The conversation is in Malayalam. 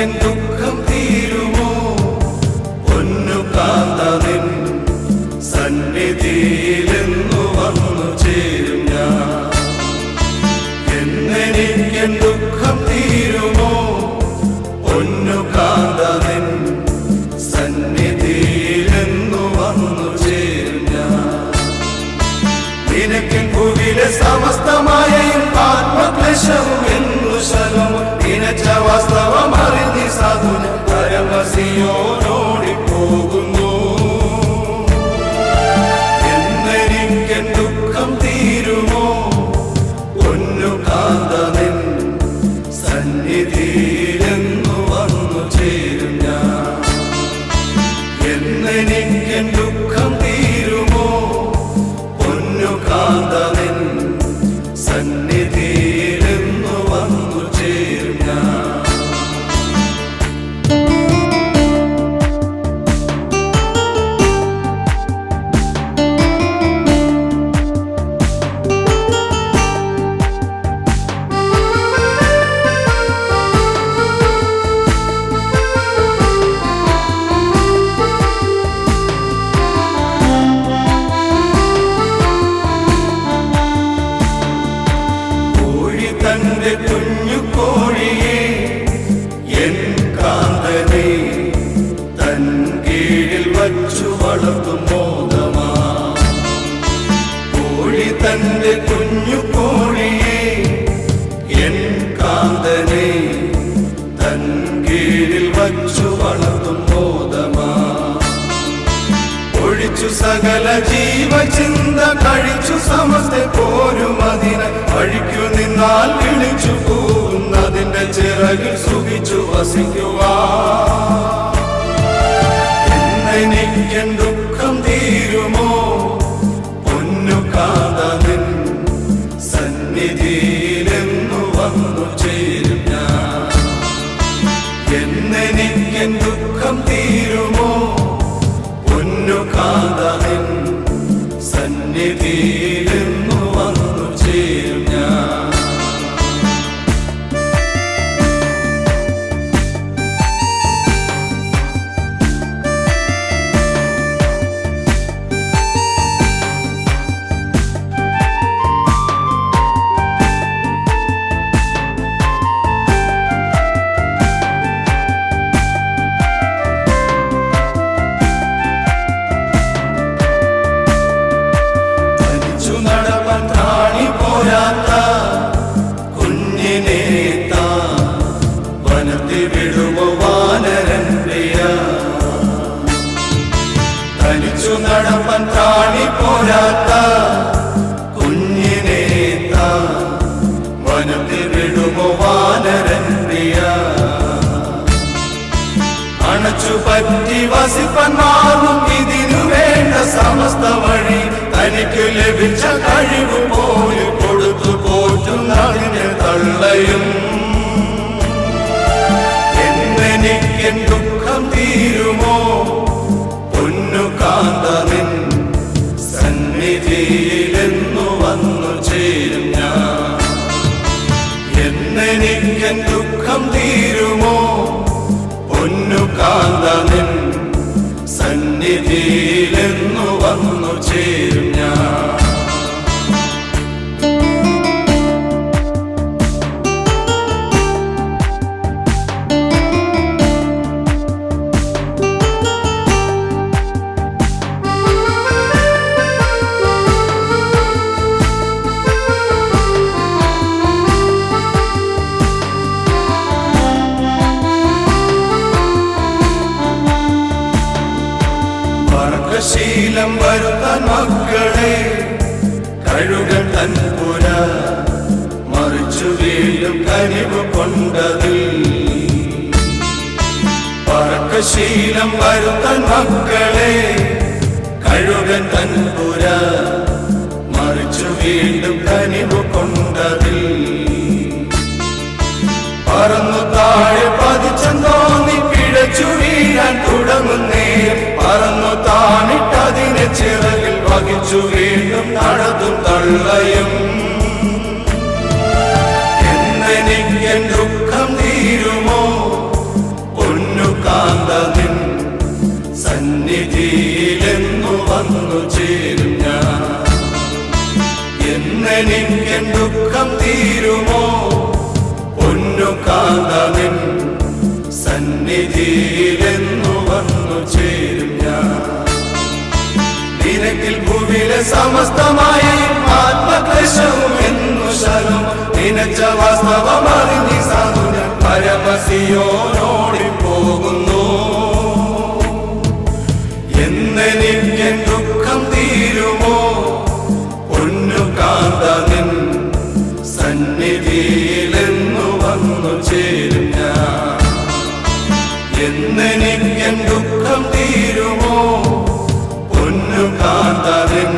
എന്നെനിക്കെൻ ദുഃഖം തീരുമോ പൊന്നു കാന്ത നിൻ സന്നിധിയിലെന്നു വന്നു ചേരും ഞാൻ. എന്നെനിക്കെൻ ദുഃഖം തീരുമോ പൊന്നു കാന്ത നിൻ സന്നിധിയിലെന്നു വന്നു ചേരും ഞാൻ. നിനക്കെൻ ഭൂവിലെ സമസ്തമായ ആത്മക്ലേശവും എന്നു ശലവും നിനച്ച വാസ്തവം അറിഞ്ഞി സാധുന പരമസിയോനോടിപ്പോകുന്നു. എന്നെനിക്കെൻ ദുഃഖം തീരുമോ പൊന്നു കാന്ത നിൻ സന്നിധിയിലെന്നു വന്നു ചേരും ഞാൻ. എന്നെനിക്കെൻ ദുഃഖം തീരുമോ പൊന്നു കാന്ത നിൻ സന്നിധിയിലെന്നു വന്നു ചേരും ഞാൻ. തന്റെ കുഞ്ഞു കോഴിയെ എൻ കാന്തനെ തൻ കീഴിൽ വച്ചു വളർത്തും മോദമാ. കോഴി തന്റെ കുഞ്ഞു കോഴിയെ എൻ കാന്തനെ തൻ കീഴിൽ വച്ചു വളർത്തും മോദമാ. ഒഴിച്ചു സകല ജീവചിന്ത കഴിച്ചു സമസ്ത പോരും അതിനെ വഴിക്കു നിന്നാൽ വിളിച്ചു പോകുന്നതിന്റെ ചിറകിൽ സുഖിച്ചു വസിക്കുവാ. എന്നെനിക്കെൻ ദുഃഖം തീരുമോ പൊന്നു കാന്ത നിൻ സന്നിധിയിലെന്നു വന്നു ചേരും ഞാൻ. എന്നെനിക്കെൻ ദുഃഖം തീരുമോ പൊന്നു കാന്ത നിൻ സന്നിധിയിലെന്നു വന്നു ചേരും ഞാൻ. വനത്തിൽ വിടുമോ വാനരൻ പ്രിയ. തനിച്ചു നടപ്പൻ താണി പോരാത്ത കുഞ്ഞിനെ വനത്തിൽ വിടുമോ വാനരൻ പ്രിയ. അണച്ചു പറ്റി വസിപ്പൻ മാറും ഇതിനു വേണ്ട സമസ്ത വഴി തനിക്ക് ലഭിച്ച കഴിവ് പോലെ കൊടുത്തു പോറ്റുന്നതിനെ തള്ളയും. എന്നെനിക്കെൻ ദുഃഖം തീരുമോ പൊന്നു കാന്ത നിൻ സന്നിധിയിലെന്നു വന്നു ചേരും ഞാൻ. എന്നെനിക്കെൻ ദുഃഖം തീരുമോ പൊന്നു കാന്ത നിൻ സന്നിധിയിലെന്നു വന്നു ചേരും ഞാൻ. ശീലം വരുത്താൻ മക്കളെ കഴുകൻ തൻ പുര മറിച്ചു വീണ്ടും കനിവ് കൊണ്ടതിൽ. പറക്കശീലം വരുത്താൻ മക്കളെ കഴുകൻ തൻ പുര മറിച്ചു വീണ്ടും കനിവ് കൊണ്ടതിൽ. പറന്നു താഴെ പതിച്ചെന്തോന്നി പിഴച്ചു വീഴാൻ തുടങ്ങുന്നേ. പറന്നു താണിട്ടതിനെ ചിറകിൽ വഹിച്ചു വീണ്ടും നടത്തും തള്ളയും. എന്നെനിക്കെൻ ദുഃഖം തീരുമോ ദുഃഖം തീരുമോ പൊന്നു കാന്തനിൻ സന്നിധിയിലെന്നു വന്നു ചേരും ഞാൻ നിനക്കിൽ ഭൂവിലെ സമസ്തമായ ആത്മക്ലേശവും എന്നു ശരം നിനച്ച വാസ്തവമറിഞ്ഞി സാധു ഞാൻ പരമസിയോനോടിപ്പോകുന്നു എന്നെനിക്ക് ദുഃഖം തീരുമോ പൊന്നു കാന്തനിൻ സന്നിധിയിലെന്നു വന്നു ചേരും ഞാൻ എന്നെനിക്ക് ദുഃഖം തീരുമോ പൊന്നു കാന്തനിൻ